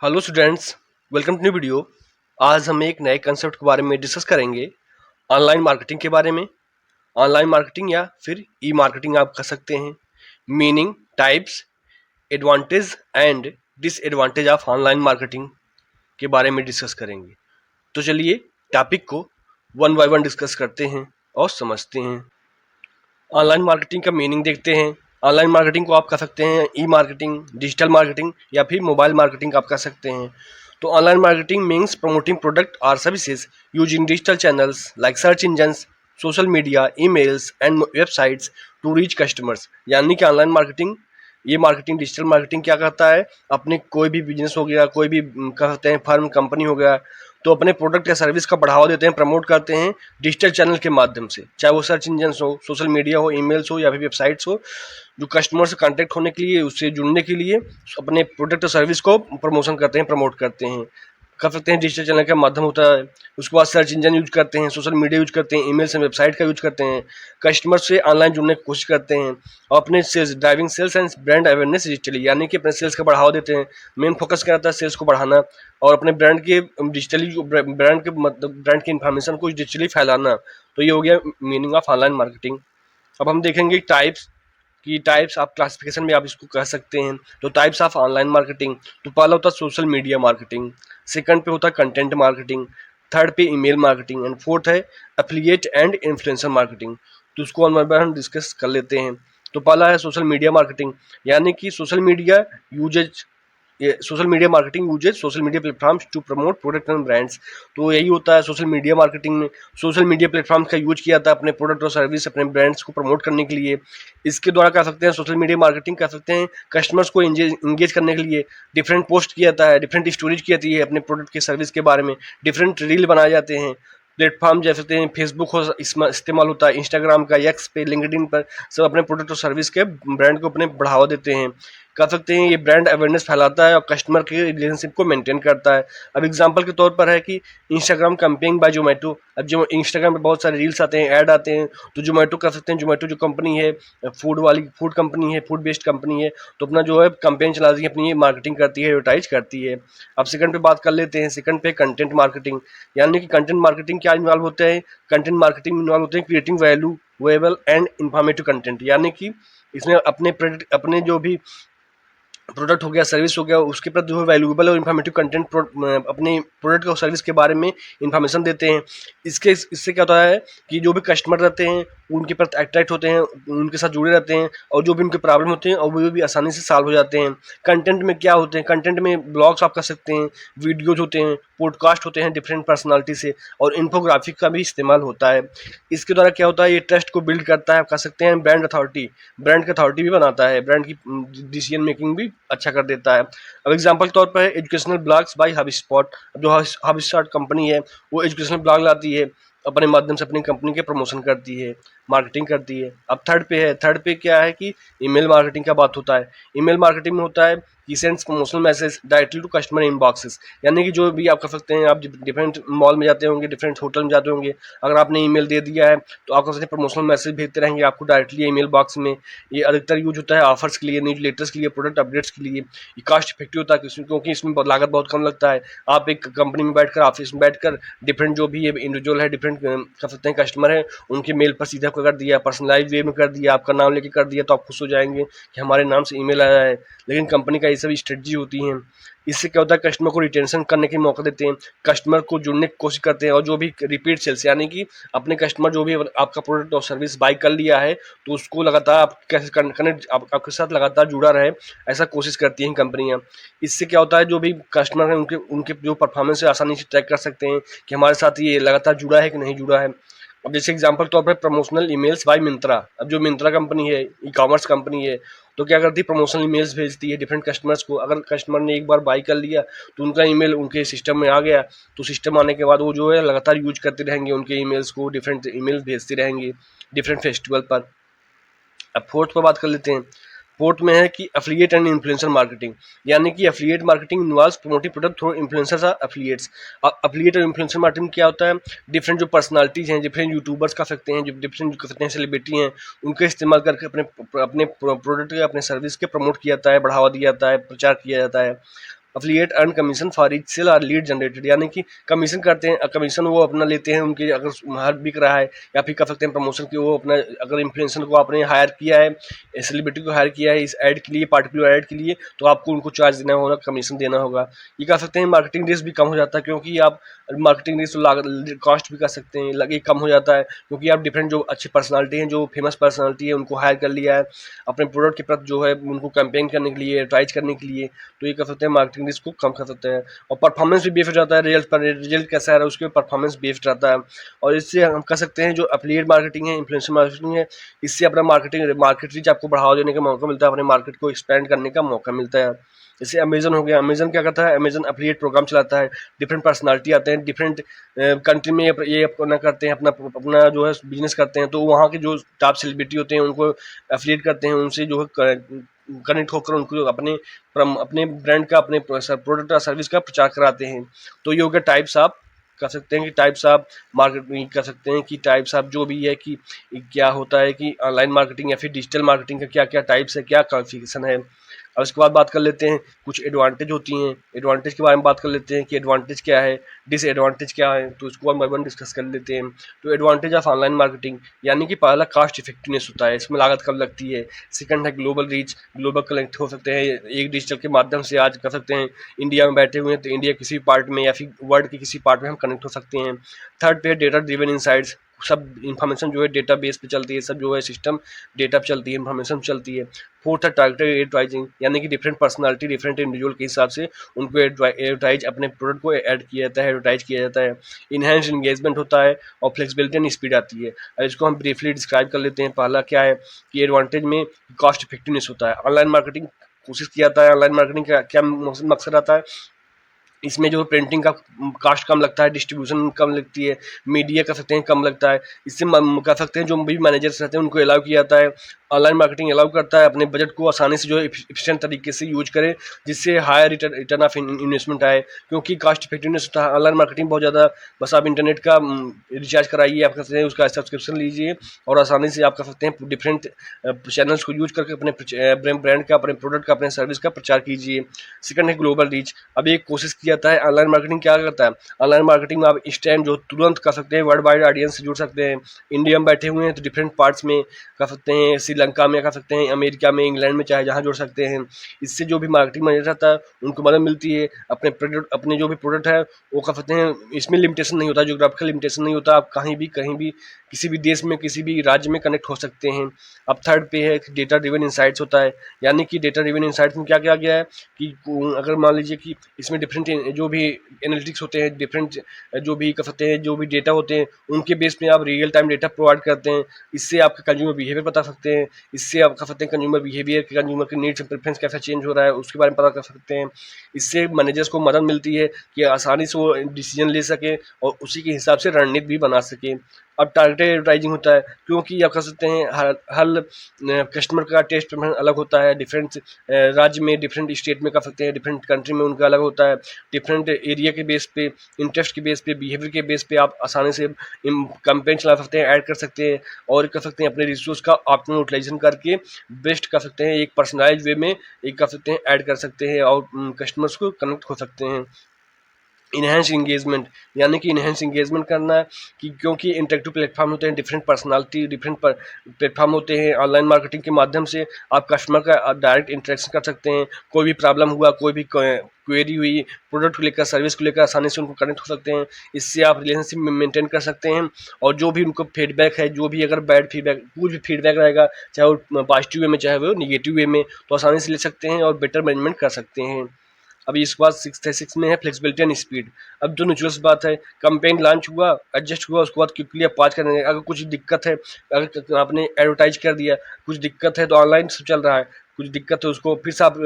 Hello students, welcome to new video. आज हम एक नए कंसेप्ट के बारे में डिस्कस करेंगे, ऑनलाइन मार्केटिंग के बारे में। ऑनलाइन मार्केटिंग या फिर ई मार्केटिंग आप कह सकते हैं। Meaning, types, advantage and disadvantage of online marketing के बारे में डिस्कस करेंगे। तो चलिए टॉपिक को वन बाय वन डिस्कस करते हैं और समझते हैं। ऑनलाइन मार्केटिंग का मीनिंग देखते हैं। ऑनलाइन मार्केटिंग को आप कह सकते हैं ई मार्केटिंग, डिजिटल मार्केटिंग या फिर मोबाइल मार्केटिंग आप कह सकते हैं। तो online marketing means promoting product और services using digital channels like search engines, social media, emails and websites to reach customers. यानी कि ऑनलाइन मार्केटिंग, ये मार्केटिंग, डिजिटल मार्केटिंग क्या करता है, अपने कोई भी बिजनेस हो गया, कोई भी कह सकते हैं फर्म, कंपनी हो गया, तो अपने प्रोडक्ट या सर्विस का बढ़ावा देते हैं, प्रमोट करते हैं डिजिटल चैनल के माध्यम से, चाहे वो सर्च इंजन हो, सोशल मीडिया हो, ईमेल्स हो या फिर वेबसाइट्स हो। जो कस्टमर से कांटेक्ट होने के लिए, उससे जुड़ने के लिए अपने प्रोडक्ट और सर्विस को प्रमोशन करते हैं, प्रमोट करते हैं, कर सकते हैं डिजिटल चैनल का माध्यम होता है। उसके बाद सर्च इंजन यूज करते हैं, सोशल मीडिया यूज करते हैं, ईमेल से वेबसाइट का यूज करते हैं, कस्टमर से ऑनलाइन जुड़ने की कोशिश करते हैं और अपने sales, driving sales and brand awareness digitally, यानी कि अपने सेल्स का बढ़ावा देते हैं। मेन फोकस क्या रहता है, सेल्स को बढ़ाना और अपने ब्रांड के डिजिटली, ब्रांड के मतलब ब्रांड की इन्फॉर्मेशन को डिजिटली फैलाना। तो ये हो गया मीनिंग ऑफ ऑनलाइन मार्केटिंग। अब हम देखेंगे टाइप्स की टाइप्स, आप क्लासिफिकेशन में आप इसको कह सकते हैं। तो टाइप्स ऑफ ऑनलाइन मार्केटिंग, तो पहला होता है सोशल मीडिया मार्केटिंग, सेकंड पे होता है कंटेंट मार्केटिंग, थर्ड पे ईमेल मार्केटिंग एंड फोर्थ है एफिलिएट एंड इन्फ्लुएंसर मार्केटिंग। तो उसको हम डिस्कस कर लेते हैं। तो पहला है सोशल मीडिया मार्केटिंग, यानी कि सोशल मीडिया यूजेज, ये social media marketing uses social media platforms to promote product and brands. तो यही होता है सोशल मीडिया मार्केटिंग में, सोशल मीडिया प्लेटफॉर्म्स का यूज किया जाता है अपने प्रोडक्ट और सर्विस, अपने ब्रांड्स को प्रमोट करने के लिए। इसके द्वारा कर सकते हैं सोशल मीडिया मार्केटिंग, कर सकते हैं कस्टमर्स को इंगेज करने के लिए डिफरेंट पोस्ट किया जाता है, डिफरेंट स्टोरीज की जाती है अपने प्रोडक्ट के सर्विस के बारे में, डिफरेंट रील बनाए जाते हैं। प्लेटफॉर्म जैसे हैं फेसबुक हो, इसमें इस्तेमाल होता है, इंस्टाग्राम का, एक्स पे, लिंक्डइन पर, सब अपने प्रोडक्ट और सर्विस के ब्रांड को अपने बढ़ावा देते हैं। कर सकते हैं ये ब्रांड अवेयरनेस फैलाता है और कस्टमर के रिलेशनशिप को मेंटेन करता है। अब एग्जांपल के तौर पर है कि इंस्टाग्राम कैंपेनिंग बाय जोमेटो। अब जो इंस्टाग्राम पे बहुत सारे रील्स आते हैं, ऐड आते हैं, तो जोमेटो कर सकते हैं, जोमेटो जो कंपनी है, फूड वाली, फूड कंपनी है, फूड बेस्ड कंपनी है, तो अपना जो है कैंपेन चलाती है, अपनी मार्केटिंग करती है, एडवर्टाइज करती है। अब सेकंड पे बात कर लेते हैं। सेकंड पे कंटेंट मार्केटिंग, यानी कि कंटेंट मार्केटिंग क्या इन्वॉल्व होते हैं, कंटेंट मार्केटिंग इन्वॉल्व होते हैं creating valuable and informative content, यानी कि इसमें अपने जो भी प्रोडक्ट हो गया, सर्विस हो गया, उसके प्रति जो है वैल्यूएबल और इन्फॉर्मेटिव कंटेंट अपने प्रोडक्ट और सर्विस के बारे में इन्फॉर्मेशन देते हैं। इससे क्या होता है कि जो भी कस्टमर रहते हैं उनके प्रति अट्रैक्ट होते हैं, उनके साथ जुड़े रहते हैं और जो भी उनके प्रॉब्लम होते हैं और वो भी आसानी से सॉल्व हो जाते हैं। कंटेंट में क्या होते हैं, कंटेंट में ब्लॉग्स आप कर सकते हैं, वीडियोज होते हैं, पॉडकास्ट होते हैं डिफरेंट पर्सनालिटी से, और इन्फोग्राफिक का भी इस्तेमाल होता है। इसके द्वारा क्या होता है, ये ट्रस्ट को बिल्ड करता है, कह सकते हैं ब्रांड अथॉरिटी, ब्रांड की अथॉरिटी भी बनाता है, ब्रांड की डिसीजन मेकिंग भी अच्छा कर देता है। अब एग्जांपल के तौर पर एजुकेशनल ब्लॉग्स बाय हबस्पॉट, जो हबस्पॉट कंपनी है वो एजुकेशनल ब्लॉग लाती है, अपने माध्यम से अपनी कंपनी के प्रमोशन करती है, मार्केटिंग करती है। अब थर्ड पे क्या है कि ईमेल मार्केटिंग का बात होता है। ईमेल मार्केटिंग में होता है कि sends promotional message directly to customer inboxes, यानी कि जो भी आप कर सकते हैं, आप डिफरेंट मॉल में जाते होंगे, डिफरेंट होटल में जाते होंगे, अगर आपने ईमेल दे दिया है तो आप कर सकते हैं प्रमोशनल मैसेज भेजते रहेंगे आपको डायरेक्टली ईमेल बॉक्स में। ये अधिकतर यूज होता है ऑफर्स के लिए, न्यूज लेटर्स के लिए, प्रोडक्ट अपडेट्स के लिए। ये कॉस्ट इफेक्टिव होता है क्योंकि इसमें लागत बहुत कम लगता है। आप एक कंपनी में बैठकर, ऑफिस में बैठकर डिफरेंट जो भी इंडिविजुअल है, डिफरेंट कर सकते हैं कस्टमर है, उनके मेल पर सीधा कर दिया, पर्सनलाइज वे में कर दिया, आपका नाम लेके कर दिया, तो आप खुश हो जाएंगे कि हमारे नाम से ईमेल आया है। लेकिन कंपनी का ये सब स्ट्रेटजी होती है। इससे क्या होता है, कस्टमर को रिटेंशन करने के मौका देते हैं, कस्टमर को जुड़ने की कोशिश करते हैं, और जो भी रिपीट सेल्स, यानी कि अपने कस्टमर जो भी आपका प्रोडक्ट और सर्विस बाय कर लिया है तो उसको लगातार आप कैसे कनेक्ट, आपके साथ लगातार जुड़ा रहे, ऐसा कोशिश करती हैं कंपनियां। इससे क्या होता है, जो भी कस्टमर है उनके उनके जो परफॉर्मेंस है आसानी से ट्रैक कर सकते हैं कि हमारे साथ ये लगातार जुड़ा है कि नहीं जुड़ा है। अब जैसे एग्जांपल तौर पर प्रमोशनल ईमेल्स बाय मिंत्रा। अब जो मिंत्रा कंपनी है, ई कॉमर्स कंपनी है, तो क्या करती है, प्रमोशनल ईमेल्स भेजती है डिफरेंट कस्टमर्स को। अगर कस्टमर ने एक बार बाई कर लिया तो उनका ईमेल उनके सिस्टम में आ गया, तो सिस्टम आने के बाद वो जो है लगातार यूज करते रहेंगे उनके ईमेल्स को, डिफरेंट ईमेल्स भेजते रहेंगे डिफरेंट फेस्टिवल पर। अब फोर्थ पर बात कर लेते हैं। फोर्थ में है कि एफिलिएट एंड इन्फ्लुएंसर मार्केटिंग, यानी कि affiliate marketing involves promoting product through influencers और एफिलिएट्स। एफिलिएट और इन्फ्लुएंसर मार्केटिंग क्या होता है, डिफरेंट जो पर्सनालिटीज हैं, डिफरेंट यूट्यूबर्स कर सकते हैं, जो डिफरेंट जो कर सकते हैं सेलिब्रिटी हैं, उनके इस्तेमाल करके अपने अपने प्रोडक्ट या अपने सर्विस के प्रमोट किया जाता है, बढ़ावा दिया जाता है, प्रचार किया जाता है। Affiliate earn commission for each sale or lead generated, यानी कि कमीशन करते हैं, कमीशन वो अपना लेते हैं उनके अगर हर बिक रहा है, या फिर कह सकते हैं प्रमोशन की, वो अपना अगर इन्फ्लुएंसर को आपने हायर किया है, सेलिब्रिटी को हायर किया है इस ऐड के लिए, पार्टिकुलर ऐड के लिए, तो आपको उनको चार्ज देना होगा, कमीशन देना होगा। ये कह सकते हैं मार्केटिंग रिस्क भी कम हो जाता है, क्योंकि आप मार्केटिंग रिस्क लागत कॉस्ट भी कर सकते हैं, लगे कम हो जाता है, क्योंकि आप डिफरेंट जो अच्छी पर्सनालिटी हैं, जो फेमस पर्सनालिटी है, उनको हायर कर लिया है अपने प्रोडक्ट के प्रति, जो है उनको कैंपेन करने के लिए, एडवर्टाइज करने के लिए, तो ये कर सकते हैं मार्केटिंग रिस्क को कम कर सकते हैं। और परफॉर्मेंस भी बेस्ड हो जाता है, रिजल्ट पर, रिजल्ट कैसा है उसके परफॉर्मेंस बेस्ड रहता है। और इससे हम कह सकते हैं जो एफिलिएट मार्केटिंग है, इन्फ्लुएंसर मार्केटिंग है, इससे अपना मार्केट रीच आपको बढ़ावा देने का मौका मिलता है, अपने मार्केट को एक्सपेंड करने का मौका मिलता है। जैसे अमेजन हो गया, अमेजन क्या करता है, अमेजन एफिलिएट प्रोग्राम चलाता है, डिफरेंट पर्सनालिटी आते हैं, डिफरेंट कंट्री में ये अपना करते हैं, अपना अपना जो है बिजनेस करते हैं, तो वहाँ के जो टॉप सेलिब्रिटी होते हैं उनको एफिलिएट करते हैं, उनसे जो है कनेक्ट होकर उनको अपने अपने ब्रांड का, अपने प्रोडक्ट या सर्विस का प्रचार कराते हैं। तो ये हो गया टाइप्स ऑफ, कह सकते हैं कि टाइप्स ऑफ मार्केटिंग, कह सकते हैं कि टाइप्स ऑफ जो भी है कि क्या होता है कि ऑनलाइन मार्केटिंग या फिर डिजिटल मार्केटिंग का क्या क्या टाइप्स है, क्या क्वालिफिकेशन है। अब इसके बाद बात कर लेते हैं कुछ एडवांटेज होती हैं, एडवांटेज के बारे में बात कर लेते हैं कि एडवांटेज क्या है, डिसएडवांटेज क्या है, तो इसको वन बाय वन डिस्कस कर लेते हैं। तो एडवांटेज ऑफ ऑनलाइन मार्केटिंग, यानी कि पहला कॉस्ट इफेक्टिवनेस होता है, इसमें लागत कम लगती है। सेकंड है ग्लोबल रीच, ग्लोबल कनेक्ट हो सकते हैं एक डिजिटल के माध्यम से, आज कर सकते हैं इंडिया में बैठे हुए हैं तो इंडिया किसी पार्ट में या फिर वर्ल्ड के किसी पार्ट में हम कनेक्ट हो सकते हैं। थर्ड पे डेटा ड्रिवन इनसाइट्स, सब इन्फॉर्मेशन जो है डेटा बेस पे चलती है, सब जो है सिस्टम डेटा पे चलती है, इन्फॉर्मेशन चलती है। फोर्थ है टारगेटेड एडवर्टाइजिंग, यानी कि डिफरेंट पर्सनालिटी, डिफरेंट इंडिविजुअल के हिसाब से उनको एडवर्टाइज, अपने प्रोडक्ट को ऐड किया जाता है, एडवर्टाइज किया जाता है। इनहेंस इंगेजमेंट होता है और फ्लेक्सिबिलिटी एंड स्पीड आती है। अब इसको हम ब्रीफली डिस्क्राइब कर लेते हैं। पहला क्या है कि एडवांटेज में कॉस्ट इफेक्टिवनेस होता है। ऑनलाइन मार्केटिंग कोशिश किया जाता है, ऑनलाइन मार्केटिंग का क्या मकसद आता है, इसमें जो प्रिंटिंग का कास्ट कम लगता है, डिस्ट्रीब्यूशन कम लगती है, मीडिया कर सकते हैं कम लगता है। इससे कह सकते हैं जो भी मैनेजर्स रहते हैं उनको अलाउ किया जाता है, ऑनलाइन मार्केटिंग अलाउ करता है अपने बजट को आसानी से जो है एफिशिएंट तरीके से यूज करें, जिससे हायर रिटर्न ऑफ इन्वेस्टमेंट आए, क्योंकि कास्ट इफेक्टिवनेस होता है ऑनलाइन मार्केटिंग बहुत ज़्यादा। बस आप इंटरनेट का रिचार्ज कराइए, आप कर सकते हैं उसका सब्सक्रिप्शन लीजिए और आसानी से आप कर सकते हैं डिफरेंट चैनल्स को यूज करके अपने ब्रांड का, अपने प्रोडक्ट का, अपने सर्विस का प्रचार कीजिए। सेकंड है ग्लोबल रीच। अब एक कोशिश की जाता है, ऑनलाइन मार्केटिंग क्या करता है, ऑनलाइन मार्केटिंग में आप इंस्टेंट जो तुरंत कर सकते हैं, वर्ल्ड वाइड ऑडियंस से जुड़ सकते हैं। इंडिया में बैठे हुए हैं तो डिफरेंट पार्ट्स में कर सकते हैं, श्रीलंका में कर सकते हैं, अमेरिका में, इंग्लैंड में, चाहे जहाँ जुड़ सकते हैं। इससे जो भी मार्केटिंग मैनेजर रहता है उनको मदद मिलती है, अपने प्रोडक्ट, अपने जो भी प्रोडक्ट है वो कर सकते हैं, इसमें लिमिटेशन नहीं होता, जोग्राफिकल लिमिटेशन नहीं होता, आप कहीं भी किसी भी देश में, किसी भी राज्य में कनेक्ट हो सकते हैं। अब थर्ड पे है डेटा ड्रिवन इंसाइट्स होता है, यानी कि डेटा ड्रिवन इंसाइट्स में क्या किया गया है कि अगर मान लीजिए कि इसमें डिफरेंट जो भी एनालिटिक्स होते हैं, डिफरेंट जो भी कर सकते हैं, जो भी डेटा होते हैं उनके बेस पे आप रियल टाइम डेटा प्रोवाइड करते हैं। इससे आपका कंज्यूमर बिहेवियर बता सकते हैं, इससे आप कर सकते हैं कंज्यूमर बिहेवियर, कंज्यूमर के नीड्स प्रेफरेंस कैसा चेंज हो रहा है उसके बारे में पता कर सकते हैं। इससे मैनेजर्स को मदद मिलती है कि आसानी से वो डिसीजन ले सकें और उसी के हिसाब से रणनीति भी बना सकें। अब टारगेटेड एडवर्टाइजिंग होता है, क्योंकि आप कह सकते हैं हर कस्टमर का टेस्ट प्रेफरेंस अलग होता है, डिफरेंट राज्य में, डिफरेंट स्टेट में कर सकते हैं, डिफरेंट कंट्री में उनका अलग होता है। डिफरेंट एरिया के बेस पे, इंटरेस्ट के बेस पे, बिहेवियर के बेस पे आप आसानी से कैंपेन चला सकते हैं, ऐड कर सकते हैं और कर सकते हैं अपने रिसोर्स का ऑप्टिमल यूटिलाइजेशन करके बेस्ट कर सकते हैं, एक पर्सनलाइज वे में एक कर सकते हैं, ऐड कर सकते हैं और कस्टमर्स को कनेक्ट हो सकते हैं। इनहेंस इंगेजमेंट, यानी कि इनहेंस इंगेजमेंट करना है कि क्योंकि इंटरेक्टिव प्लेटफॉर्म होते हैं, डिफरेंट पर्सनालिटी, डिफरेंट प्लेटफॉर्म होते हैं, ऑनलाइन मार्केटिंग के माध्यम से आप कस्टमर का डायरेक्ट इंटरेक्शन कर सकते हैं। कोई भी प्रॉब्लम हुआ, कोई भी क्वेरी हुई, प्रोडक्ट को लेकर, सर्विस को लेकर आसानी से उनको कनेक्ट हो सकते हैं। इससे आप रिलेशनशिप मेंटेन कर सकते हैं और जो भी उनको फीडबैक है, जो भी अगर बैड फीडबैक, कुछ भी फीडबैक रहेगा, चाहे वो पॉजिटिव वे में चाहे वो निगेटिव वे में, तो आसानी से ले सकते हैं और बेटर मैनेजमेंट कर सकते हैं। अभी इसके बाद सिक्स में है फ्लेक्सिबिलिटी एंड स्पीड। अब जो नेचुरल बात है, कैंपेन लॉन्च हुआ, एडजस्ट हुआ, उसके बाद क्विकली आप पाँच करने, अगर कुछ दिक्कत है, अगर आपने एडवर्टाइज कर दिया, कुछ दिक्कत है तो ऑनलाइन चल रहा है, कुछ दिक्कत है उसको फिर से आप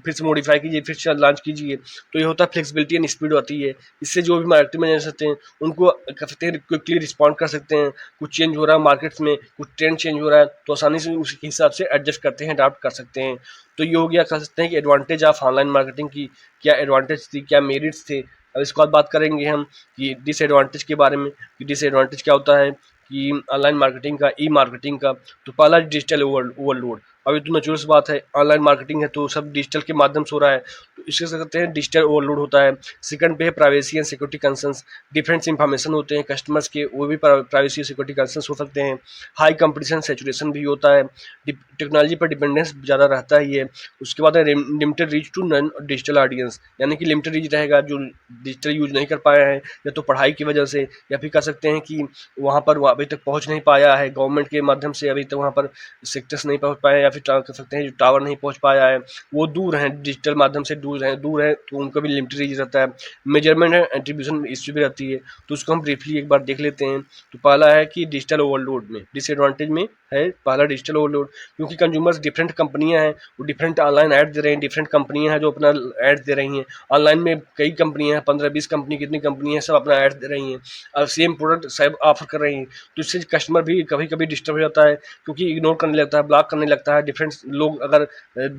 फिर से मॉडिफाई कीजिए, फिर से लॉन्च कीजिए, तो ये होता है फ्लेक्सिबिलिटी एंड स्पीड आती है। इससे जो भी मार्केटिंग मैनेजर सकते हैं उनको कर सकते हैं, क्विकली रिस्पॉन्ड कर सकते हैं, कुछ चेंज हो रहा है मार्केट्स में, कुछ ट्रेंड चेंज हो रहा है तो आसानी से उसके हिसाब से एडजस्ट करते हैं, अडाप्ट कर सकते हैं। तो ये हो गया, कह सकते हैं कि एडवांटेज ऑफ ऑनलाइन मार्केटिंग की क्या एडवांटेज थी, क्या मेरिट्स थे। अब इसके बाद बात करेंगे हम कि डिसएडवांटेज के बारे में, कि डिसएडवांटेज क्या होता है कि ऑनलाइन मार्केटिंग का, ई मार्केटिंग का। तो पहला डिजिटल ओवरलोड। अभी तो नेचुरल सी बात है, ऑनलाइन मार्केटिंग है तो सब डिजिटल के माध्यम से हो रहा है, तो इससे क्या कहते हैं डिजिटल ओवरलोड होता है। सेकंड पे है privacy and security concerns, different information होते हैं कस्टमर्स के, वो भी प्राइवेसी सिक्योरिटी कंसर्न्स हो सकते हैं। हाई कंपटीशन सैचुरेशन भी होता है, टेक्नोलॉजी पर डिपेंडेंस ज़्यादा रहता है ये। उसके बाद है limited reach to non digital audience, यानी कि लिमिटेड रीच रहेगा, जो डिजिटल यूज नहीं कर पाए हैं या तो पढ़ाई की वजह से, या फिर कह सकते हैं कि वहाँ पर वो अभी तक पहुँच नहीं पाया है गवर्नमेंट के माध्यम से, अभी तक वहाँ पर सेक्टर्स नहीं पहुँच पाए हैं, या फिर कह सकते हैं जो टावर नहीं पहुँच पाया है, वो दूर हैं डिजिटल माध्यम से, दूर हैं तो उनका भी लिमिटेड रीच रहता है। मेजरमेंट है एट्रीब्यूशन इश्यू भी रहती है, तो उसको हम ब्रीफली एक बार देख लेते हैं। तो पहला है कि डिजिटल ओवरलोड में डिसएडवांटेज में है पहला डिजिटल ओवरलोड, क्योंकि कंज्यूमर्स डिफरेंट कंपनियां हैं, वो डिफरेंट ऑनलाइन ऐड दे रहे हैं, डिफरेंट कंपनियां हैं जो अपना ऐड दे रही हैं ऑनलाइन में, कई कंपनियां हैं 15-20 कंपनी कितनी कंपनी है, सब अपना ऐड दे रही हैं और सेम प्रोडक्ट सब ऑफर कर रही हैं, तो इससे कस्टमर भी कभी कभी डिस्टर्ब हो जाता है, क्योंकि इग्नोर करने लगता है, ब्लॉक करने लगता है। डिफरेंट लोग अगर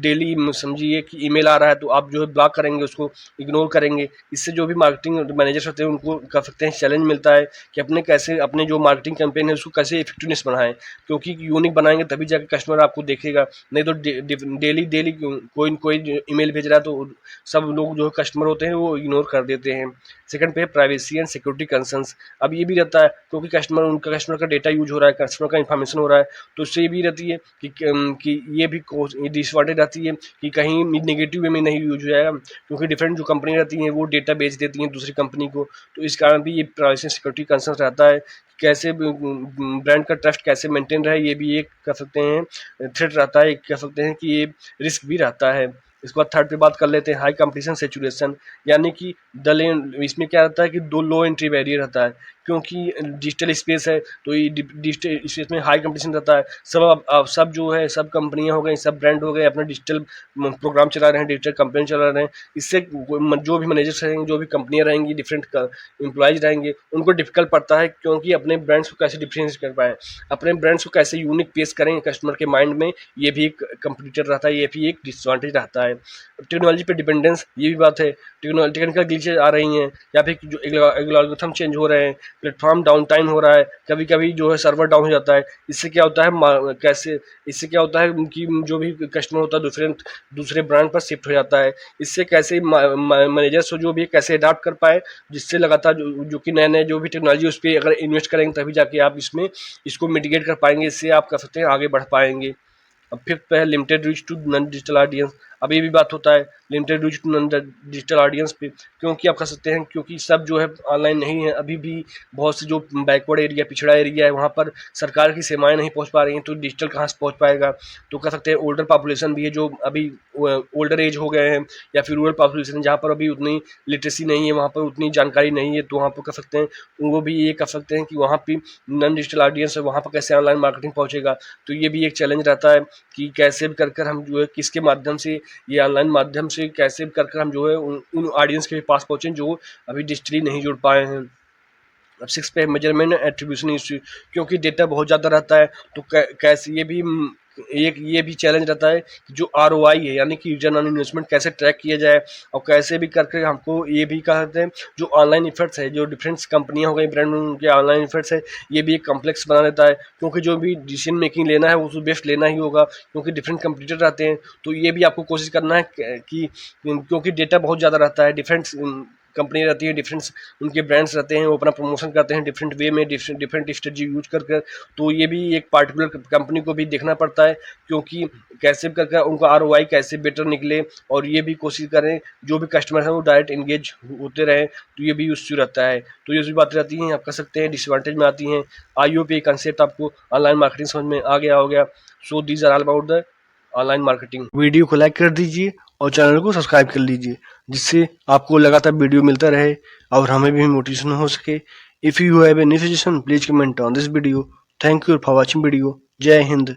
डेली समझिए कि ईमेल आ रहा है तो आप जो है ब्लॉक करेंगे, उसको इग्नोर करेंगे, इससे जो भी मार्केटिंग मैनेजर्स होते हैं उनको कह सकते हैं चैलेंज मिलता है कि अपने कैसे अपने जो मार्केटिंग कैंपेन है उसको कैसे इफेक्टिवनेस बनाएं, क्योंकि यूनिक बनाएंगे तभी जाकर कस्टमर आपको देखेगा, नहीं तो डेली डेली कोई न कोई ईमेल भेज रहा है तो सब लोग जो कस्टमर होते हैं वो इग्नोर कर देते हैं। सेकंड पे प्राइवेसी एंड सिक्योरिटी कंसर्न्स, अब ये भी रहता है क्योंकि कस्टमर का डेटा यूज हो रहा है, कस्टमर का इन्फॉर्मेशन हो रहा है, तो उससे ये भी रहती है कि ये भी डिसवांटेज रहती है कि कहीं नेगेटिव वे में नहीं यूज हो जाएगा, क्योंकि डिफरेंट जो कंपनी रहती हैं वो डेटा बेच देती हैं दूसरी कंपनी को, तो इस कारण भी ये प्राइवेसी सिक्योरिटी कंसर्न रहता है। कैसे ब्रांड का ट्रस्ट कैसे मेंटेन रहे, ये भी एक कह सकते हैं थ्रेट रहता है, कह सकते हैं कि ये रिस्क भी रहता है। इसके बाद थर्ड पे बात कर लेते हैं हाई कंपटीशन सैचुरेशन, यानी कि इसमें क्या रहता है कि दो लो एंट्री बैरियर रहता है, क्योंकि डिजिटल स्पेस है तो ये डिजिटल स्पेस में हाई कंपटीशन रहता है। अब सब जो है सब कंपनियां हो गई, सब ब्रांड हो गए, अपना डिजिटल प्रोग्राम चला रहे हैं, डिजिटल कैंपेन चला रहे हैं, इससे जो भी मैनेजर्स रहेंगे, जो भी कंपनियां रहेंगी, डिफरेंट एम्प्लॉयज रहेंगे, उनको डिफिकल्ट पड़ता है, क्योंकि अपने ब्रांड्स को कैसे डिफरेंशिएट कर पाएँ, अपने ब्रांड्स को कैसे यूनिक पेश करें कस्टमर के माइंड में, ये भी एक कंपटीटर रहता है, ये भी एक डिसएडवांटेज रहता है। टेक्नोलॉजी पे डिपेंडेंस, ये भी बात है, टेक्निकल ग्लिचेज आ रही हैं, या फिर जो एल्गोरिथम चेंज हो रहे हैं, प्लेटफॉर्म डाउन टाइम हो रहा है, कभी कभी जो है सर्वर डाउन हो जाता है, इससे क्या होता है कैसे इससे क्या होता है कि जो भी कस्टमर होता है दूसरे ब्रांड पर शिफ्ट हो जाता है, इससे कैसे मैनेजर्स जो भी कैसे अडाप्ट कर पाए, जिससे लगातार जो कि नए नए जो भी टेक्नोलॉजी उस पर अगर इन्वेस्ट करेंगे तभी जाके आप इसको मिटिगेट कर पाएंगे, इससे आप कर सकते हैं आगे बढ़ पाएंगे। अब फिफ्थ पे है limited reach to non digital audience, अब ये भी बात होता है limited reach to non digital audience पे, क्योंकि आप कह सकते हैं क्योंकि सब जो है ऑनलाइन नहीं है, अभी भी बहुत से जो बैकवर्ड एरिया पिछड़ा एरिया है वहाँ पर सरकार की सेवाएं नहीं पहुँच पा रही हैं, तो डिजिटल कहाँ से पहुँच पाएगा। तो कह सकते हैं ओल्डर पॉपुलेशन भी है जो अभी ओल्डर एज हो गए हैं, या फिर रूरल पॉपुलेशन जहाँ पर अभी उतनी लिटरेसी नहीं है, वहाँ पर उतनी जानकारी नहीं है, तो वहाँ पर कह सकते हैं वो भी ये कह सकते हैं कि वहाँ पर नॉन डिजिटल ऑडियंस है, वहाँ पर कैसे ऑनलाइन मार्केटिंग पहुँचेगा, तो ये भी एक चैलेंज रहता है कि कैसे भी कर हम जो है किसके माध्यम से, ये ऑनलाइन माध्यम से कैसे भी कर हम जो है उन ऑडियंस के पास पहुँचे जो अभी डिजिटली नहीं जुड़ पाए हैं। अब सिक्स पे मेजरमेंट एट्रीब्यूशन इश्यू, क्योंकि डेटा बहुत ज़्यादा रहता है, तो कैसे ये भी चैलेंज रहता है कि जो ROI है यानी कि रिटर्न ऑन इन्वेस्टमेंट कैसे ट्रैक किया जाए, और कैसे भी करके हमको ये भी कहते हैं जो ऑनलाइन इफेक्ट्स है, जो डिफरेंट कंपनियां हो गई ब्रांड उनके ऑनलाइन इफेक्ट्स है, ये भी एक कॉम्प्लेक्स बना देता है, क्योंकि जो भी डिसीजन मेकिंग लेना है वो बेस्ट लेना ही होगा, क्योंकि डिफरेंट कंपटीटर रहते हैं, तो ये भी आपको कोशिश करना है कि क्योंकि डेटा बहुत ज़्यादा रहता है, डिफरेंट कंपनी रहती है, डिफरेंट उनके ब्रांड्स रहते हैं, वो अपना प्रमोशन करते हैं डिफरेंट वे में, डिफरेंट स्ट्रेटजी यूज कर, तो ये भी एक पार्टिकुलर कंपनी को भी देखना पड़ता है, क्योंकि कैसे करके उनका ROI कैसे बेटर निकले, और ये भी कोशिश करें जो भी कस्टमर है वो डायरेक्ट इंगेज होते रहें, तो ये भी उससे रहता है। तो ये भी बातें रहती हैं, आप कह सकते हैं डिसएडवांटेज में आती हैं। आई होप ये कंसेप्ट आपको ऑनलाइन मार्केटिंग समझ में आ गया होगा। So these are all about the online marketing. Video को लाइक कर दीजिए और चैनल को सब्सक्राइब कर लीजिए, जिससे आपको लगातार वीडियो मिलता रहे और हमें भी मोटिवेशन हो सके। If you have any suggestion please comment on this video. Thank you for watching video. जय हिंद।